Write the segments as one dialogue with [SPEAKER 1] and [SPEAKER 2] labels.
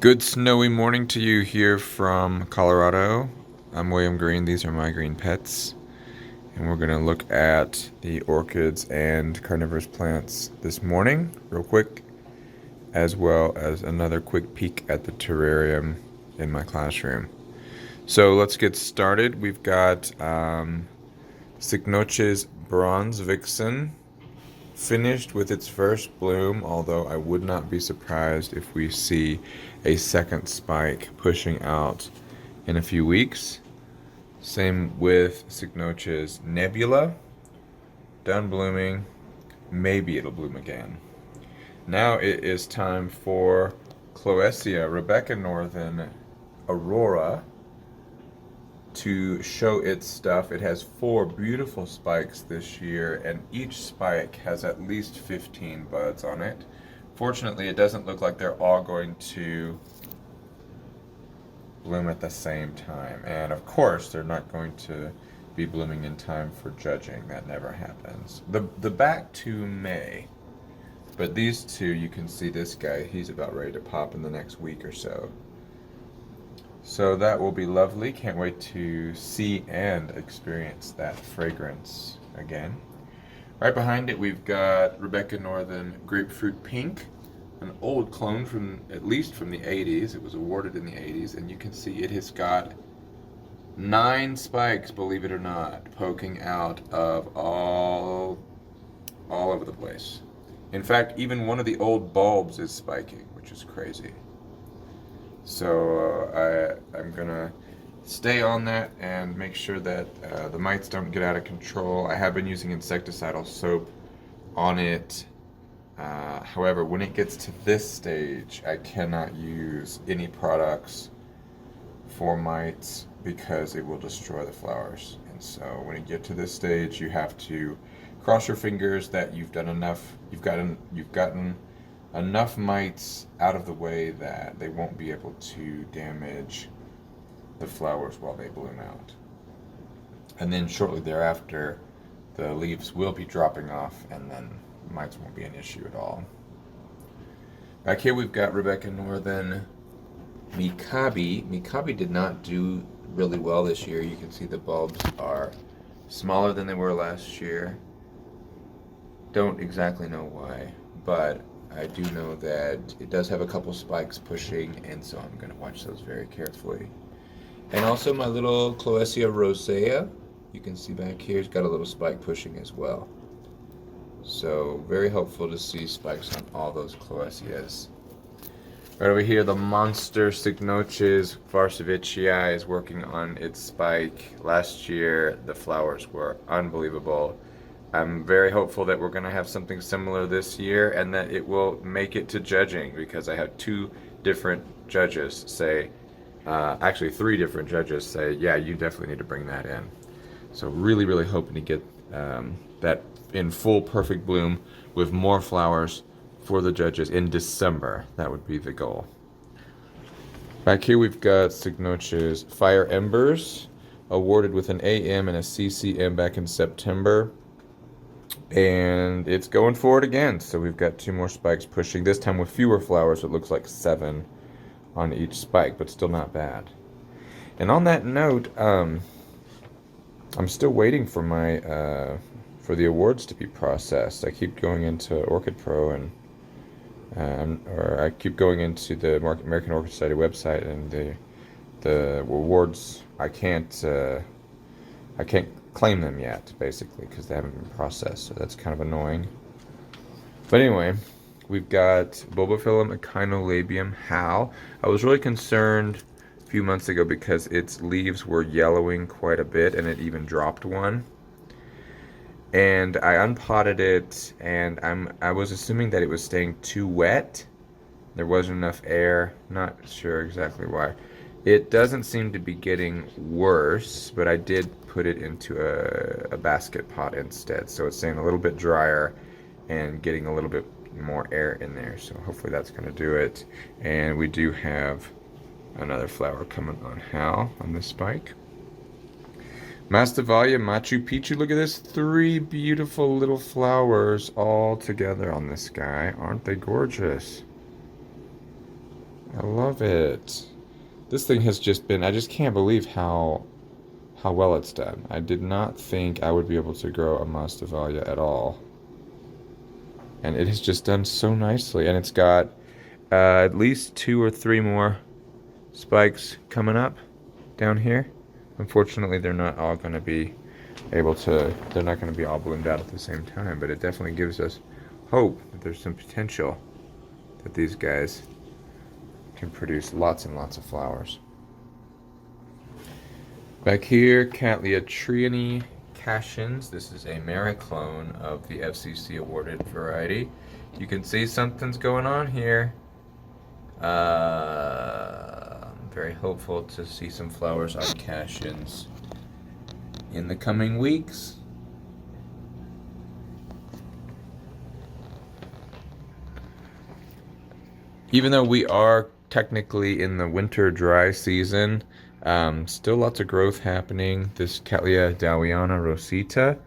[SPEAKER 1] Good snowy morning to you here from Colorado. I'm William Green. These are my green pets. And we're going to look at the orchids and carnivorous plants this morning, real quick, as well as another quick peek at the terrarium in my classroom. So let's get started. We've got Cycnoches Bronze Vixen, finished with its first bloom, although I would not be surprised if we see a second spike pushing out in a few weeks. Same with Cycnoches Nebula, done blooming, maybe it'll bloom again. Now it is time for Clowesias Rebecca Northern Aurora to show its stuff. It has 4 beautiful spikes this year, and each spike has at least 15 buds on it. Fortunately, it doesn't look like they're all going to bloom at the same time. And of course, they're not going to be blooming in time for judging. That never happens. The back 2 may, but these 2, you can see this guy, he's about ready to pop in the next week or so. So that will be lovely. Can't wait to see and experience that fragrance again. Right behind it, we've got Rebecca Northern Grapefruit Pink, an old clone from at least from the 80s. It was awarded in the 80s, and you can see it has got 9 spikes, believe it or not, poking out of all over the place. In fact, even one of the old bulbs is spiking, which is crazy. So I'm gonna stay on that and make sure that the mites don't get out of control. I have been using insecticidal soap on it. However, when it gets to this stage, I cannot use any products for mites because it will destroy the flowers. And so when you get to this stage, you have to cross your fingers that you've done enough. You've gotten enough mites out of the way that they won't be able to damage the flowers while they bloom out. And then shortly thereafter, the leaves will be dropping off, and then mites won't be an issue at all. Back here we've got Rebecca Northern Mikab. Mikab did not do really well this year. You can see the bulbs are smaller than they were last year. Don't exactly know why, but I do know that it does have a couple spikes pushing, and so I'm going to watch those very carefully. And also my little Clowesias Rosita, you can see back here, it's got a little spike pushing as well. So very hopeful to see spikes on all those Clowesias. Right over here, the monster Cycnoches Varsavicii is working on its spike. Last year, the flowers were unbelievable. I'm very hopeful that we're going to have something similar this year and that it will make it to judging, because I had 2 different judges say, actually 3 different judges say, yeah, you definitely need to bring that in. So really, really hoping to get that in full perfect bloom with more flowers for the judges in December. That would be the goal. Back here we've got Cycnoches Fire Embers, awarded with an AM and a CCM back in September. And it's going for it again. So we've got 2 more spikes pushing, this time with fewer flowers. It looks like 7 on each spike, but still not bad. And on that note, I'm still waiting for my for the awards to be processed. I keep going into Orchid Pro or I keep going into the American Orchid Society website, and the awards I can't claim them yet, basically, because they haven't been processed, so that's kind of annoying. But anyway, we've got Boba Filum Echinolabium Hal. I was really concerned a few months ago because its leaves were yellowing quite a bit, and it even dropped one. And I unpotted it, and I was assuming that it was staying too wet. There wasn't enough air. Not sure exactly why. It doesn't seem to be getting worse, but I did put it into a basket pot instead. So it's staying a little bit drier and getting a little bit more air in there. So hopefully that's going to do it. And we do have another flower coming on Hal on this spike. Mastalia Machupicu, look at this. 3 beautiful little flowers all together on this guy. Aren't they gorgeous? I love it. This thing has just been, I just can't believe how well it's done. I did not think I would be able to grow a Mastalia at all. And it has just done so nicely. And it's got at least 2 or 3 more spikes coming up down here. Unfortunately, they're not all going to be they're not going to be all bloomed out at the same time, but it definitely gives us hope that there's some potential that these guys can produce lots and lots of flowers. Back here, Cattleya Tri Cashions. This is a Mara clone of the FCC awarded variety. You can see something's going on here. I'm very hopeful to see some flowers on Cashions in the coming weeks. Even though we are technically in the winter dry season, still lots of growth happening. This Cattleya Rosita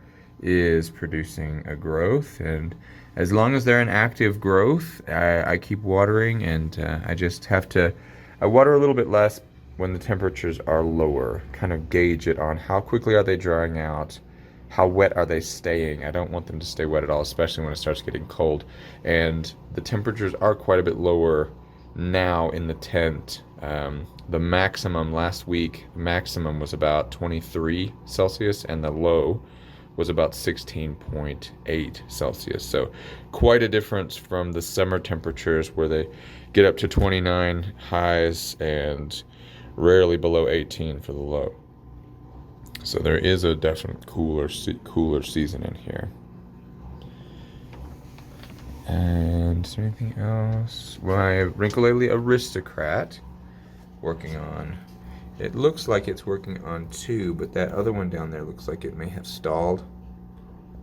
[SPEAKER 1] is producing a growth, and as long as they're in active growth, I keep watering, and I water a little bit less when the temperatures are lower. Kind of gauge it on how quickly are they drying out, how wet are they staying. I don't want them to stay wet at all, especially when it starts getting cold. And the temperatures are quite a bit lower now in the tent. The maximum last week, maximum was about 23 Celsius, and the low was about 16.8 Celsius. So quite a difference from the summer temperatures where they get up to 29 highs and rarely below 18 for the low. So there is a definite cooler season in here. And is there anything else? My L Aristocrat working on. It looks like it's working on 2, but that other one down there looks like it may have stalled.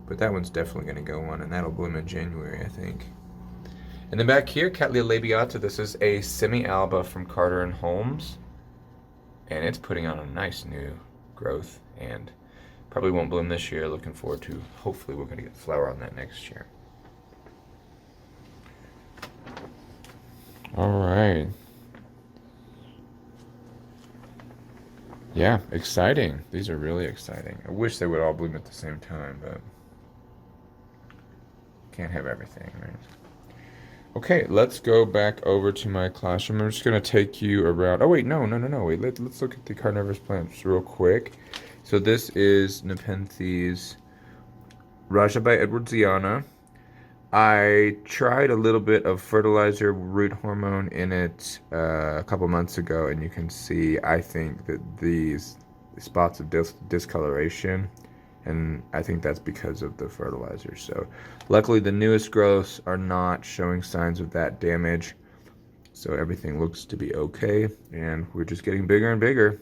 [SPEAKER 1] But that one's definitely going to go on, and that'll bloom in January, I think. And then back here, Cattleya Labiata. This is a semi-alba from Carter and Holmes. And it's putting on a nice new growth, and probably won't bloom this year. Looking forward to, hopefully we're going to get flower on that next year. All right. Yeah, exciting. These are really exciting. I wish they would all bloom at the same time, but can't have everything, right? Okay, let's go back over to my classroom. I'm just going to take you around. Oh, wait, no. Wait, let's look at the carnivorous plants real quick. So this is Nepenthes Raja by Edwardsiana. I tried a little bit of fertilizer root hormone in it a couple months ago, and you can see, I think that these spots of discoloration, and I think that's because of the fertilizer. So luckily the newest growths are not showing signs of that damage, so everything looks to be okay, and we're just getting bigger and bigger.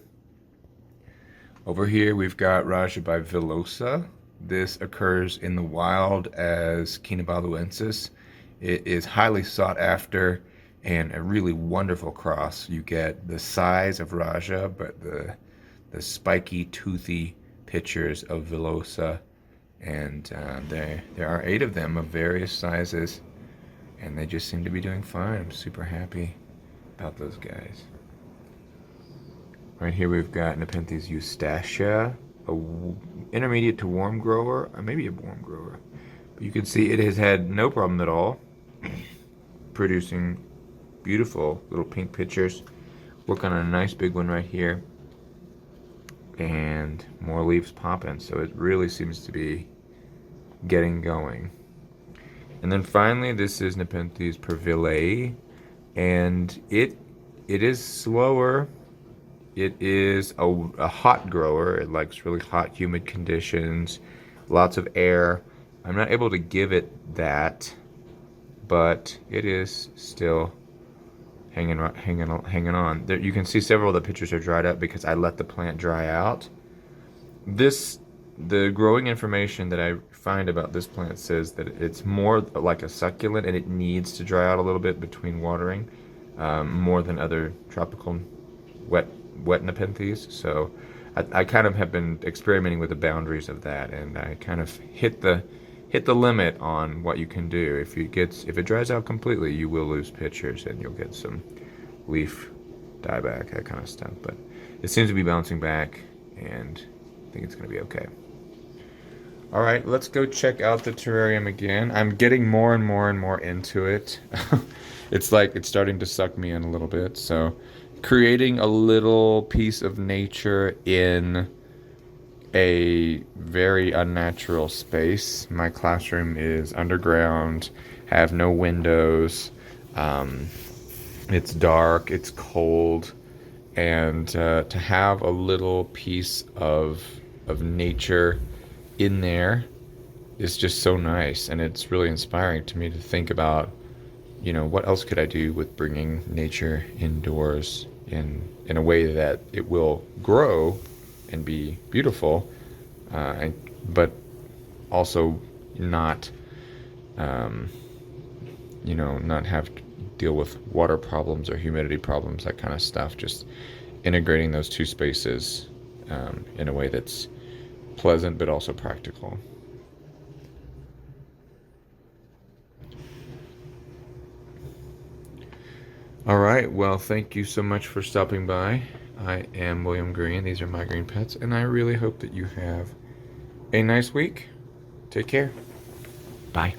[SPEAKER 1] Over here we've got Raja by Velosa. This occurs in the wild as Kinabaluensis. It is highly sought after and a really wonderful cross. You get the size of Raja, but the spiky, toothy pictures of Velosa, and there are 8 of them of various sizes, and they just seem to be doing fine. I'm super happy about those guys. Right here we've got Nepenthes Ustasa, intermediate to warm grower, or maybe a warm grower, but you can see it has had no problem at all producing beautiful little pink pictures. Work on a nice big one right here, and more leaves popping, so it really seems to be getting going. And then finally, this is Nepenthes Pil, and it is slower. It is a hot grower. It likes really hot, humid conditions, lots of air. I'm not able to give it that, but it is still hanging on. There, you can see several of the pictures are dried up because I let the plant dry out. The growing information that I find about this plant says that it's more like a succulent, and it needs to dry out a little bit between watering, more than other tropical wet Nepenthes. So I kind of have been experimenting with the boundaries of that, and I kind of hit the limit on what you can do. If it dries out completely, you will lose pictures, and you'll get some leaf dieback, that kind of stuff. But it seems to be bouncing back, and I think it's going to be okay. All right, let's go check out the terrarium again. I'm getting more and more and more into it. It's like it's starting to suck me in a little bit. So creating a little piece of nature in a very unnatural space. My classroom is underground, have no windows. It's dark, it's cold, and to have a little piece of nature in there is just so nice, and it's really inspiring to me to think about, you know, what else could I do with bringing nature indoors in a way that it will grow and be beautiful, but also not, you know, not have to deal with water problems or humidity problems, that kind of stuff. Just integrating those two spaces in a way that's pleasant but also practical. All right, well, thank you so much for stopping by. I am William Green. These are my green pets, and I really hope that you have a nice week. Take care. Bye.